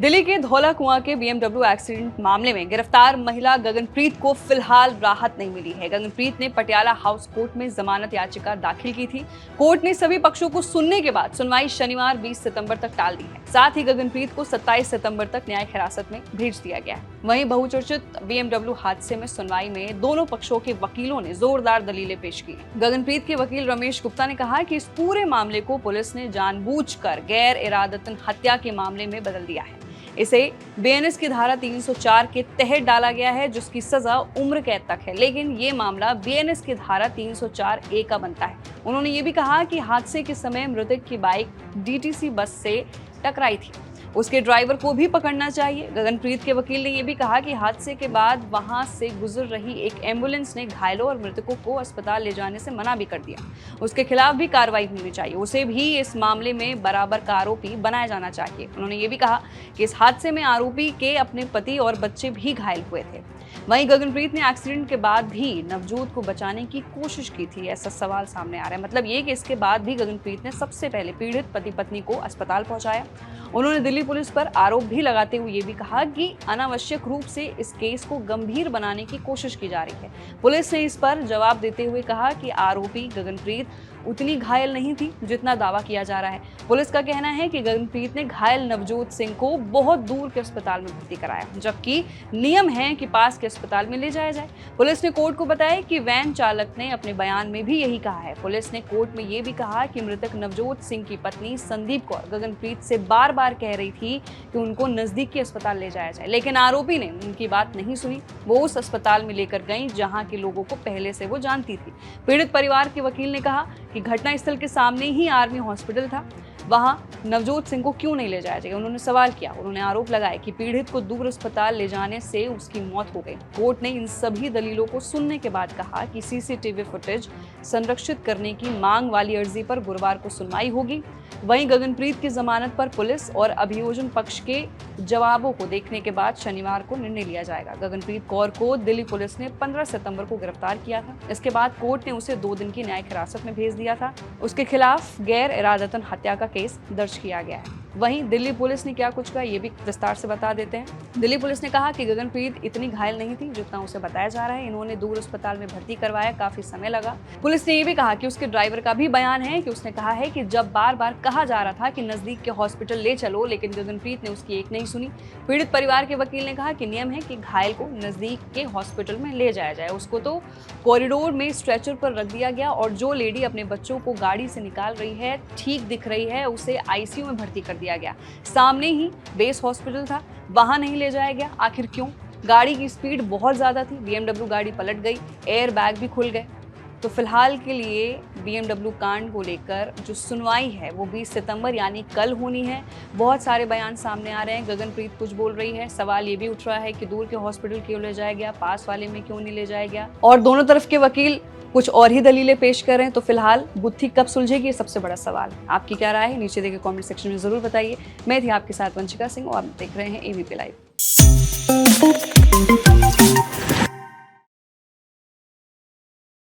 दिल्ली के धौला कुआं के BMW एक्सीडेंट मामले में गिरफ्तार महिला गगनप्रीत को फिलहाल राहत नहीं मिली है। गगनप्रीत ने पटियाला हाउस कोर्ट में जमानत याचिका दाखिल की थी। कोर्ट ने सभी पक्षों को सुनने के बाद सुनवाई शनिवार 20 सितंबर तक टाल दी है। साथ ही गगनप्रीत को 27 सितंबर तक न्यायिक हिरासत में भेज दिया गया है। वहीं बहुचर्चित BMW हादसे में सुनवाई में दोनों पक्षों के वकीलों ने जोरदार दलीलें पेश की। गगनप्रीत के वकील रमेश गुप्ता ने कहा कि इस पूरे मामले को पुलिस ने जानबूझकर गैर इरादतन हत्या के मामले में बदल दिया है। इसे BNS की धारा 304 के तहत डाला गया है, जिसकी सजा उम्र कैद तक है, लेकिन ये मामला BNS की धारा 304A का बनता है। उन्होंने ये भी कहा कि हादसे के समय मृतक की बाइक DTC बस से टकराई थी, उसके ड्राइवर को भी पकड़ना चाहिए। गगनप्रीत के वकील ने यह भी कहा कि हादसे के बाद वहां से गुजर रही एक एम्बुलेंस ने घायलों और मृतकों को अस्पताल ले जाने से मना भी कर दिया। उसके खिलाफ भी कार्रवाई होनी चाहिए, उसे भी इस मामले में बराबर का आरोपी बनाया जाना चाहिए। उन्होंने ये भी कहा कि इस हादसे में आरोपी के अपने पति और बच्चे भी घायल हुए थे। वहीं गगनप्रीत ने एक्सीडेंट के बाद भी नवजोत को बचाने की कोशिश की थी, ऐसा सवाल सामने आ रहा है। मतलब ये कि इसके बाद भी गगनप्रीत ने सबसे पहले पीड़ित पति पत्नी को अस्पताल पहुंचाया। उन्होंने दिल्ली पुलिस पर आरोप भी लगाते हुए ये भी कहा कि अनावश्यक रूप से इस केस को गंभीर बनाने की कोशिश की जा रही है। पुलिस ने इस पर जवाब देते हुए कहा कि आरोपी गगनप्रीत उतनी घायल नहीं थी जितना दावा किया जा रहा है। पुलिस का कहना है कि गगनप्रीत ने घायल नवजोत सिंह को बहुत दूर के अस्पताल में भर्ती कराया, जबकि नियम है कि पास के अस्पताल में ले जाया जाए। पुलिस ने कोर्ट को बताया कि वैन चालक ने अपने बयान में भी यही कहा है। पुलिस ने कोर्ट में ये भी कहा कि मृतक नवजोत सिंह की पत्नी संदीप कौर गगनप्रीत से बार बार कह रही थी कि उनको नजदीकी अस्पताल ले जाया जाए, लेकिन आरोपी ने उनकी बात नहीं सुनी। वो उस अस्पताल में लेकर गई जहां के लोगों को पहले से वो जानती थी। पीड़ित परिवार के वकील ने कहा कि घटनास्थल के सामने ही आर्मी हॉस्पिटल था, वहां नवजोत सिंह को क्यों नहीं ले जाया जाए। उन्होंने सवाल किया। उन्होंने आरोप लगाया कि पीड़ित को दूर अस्पताल ले जाने से उसकी मौत हो गई। कोर्ट ने इन सभी दलीलों को सुनने के बाद कहा कि CCTV फुटेज संरक्षित करने की मांग वाली अर्जी पर गुरुवार को सुनवाई होगी। वहीं गगनप्रीत की जमानत पर पुलिस और अभियोजन पक्ष के जवाबों को देखने के बाद शनिवार को निर्णय लिया जाएगा। गगनप्रीत कौर को दिल्ली पुलिस ने 15 सितंबर को गिरफ्तार किया था। इसके बाद कोर्ट ने उसे 2 दिन की न्यायिक हिरासत में भेज दिया था। उसके खिलाफ गैर इरादतन हत्या का केस दर्ज किया गया है। वहीं दिल्ली पुलिस ने क्या कुछ कहा ये भी विस्तार से बता देते हैं। दिल्ली पुलिस ने कहा कि गगनप्रीत इतनी घायल नहीं थी जितना उसे बताया जा रहा है। इन्होंने दूर अस्पताल में भर्ती करवाया, काफी समय लगा। पुलिस ने ये भी कहा कि उसके ड्राइवर का भी बयान है कि उसने कहा है कि जब बार बार कहा जा रहा था कि नजदीक के हॉस्पिटल ले चलो, लेकिन गगनप्रीत ने उसकी एक नहीं सुनी। पीड़ित परिवार के वकील ने कहा कि नियम है कि घायल को नजदीक के हॉस्पिटल में ले जाया जाए। उसको तो कॉरिडोर में स्ट्रेचर पर रख दिया गया और जो लेडी अपने बच्चों को गाड़ी से निकाल रही है, ठीक दिख रही है, उसे ICU में भर्ती कर दिया गया। सामने ही बेस हॉस्पिटल था, वहां नहीं ले जाया गया। आखिर क्यों? गाड़ी की स्पीड बहुत ज्यादा थी, BMW गाड़ी पलट गई, एयर बैग भी खुल गए। तो फिलहाल के लिए BMW कांड को लेकर जो सुनवाई है वो 20 सितंबर यानी कल होनी है। बहुत सारे बयान सामने आ रहे हैं। गगनप्रीत कुछ बोल रही है। सवाल ये भी उठ रहा है कि दूर के हॉस्पिटल क्यों ले जाया गया, पास वाले में क्यों नहीं ले जाया गया, और दोनों तरफ के वकील कुछ और ही दलीलें पेश कर रहे हैं। तो फिलहाल गुत्थी कब सुलझेगी, ये सबसे बड़ा सवाल है। आपकी क्या राय है, नीचे देखे कमेंट सेक्शन में जरूर बताइए। मैं थी आपके साथ वंशिका सिंह और आप देख रहे हैं ABP लाइव।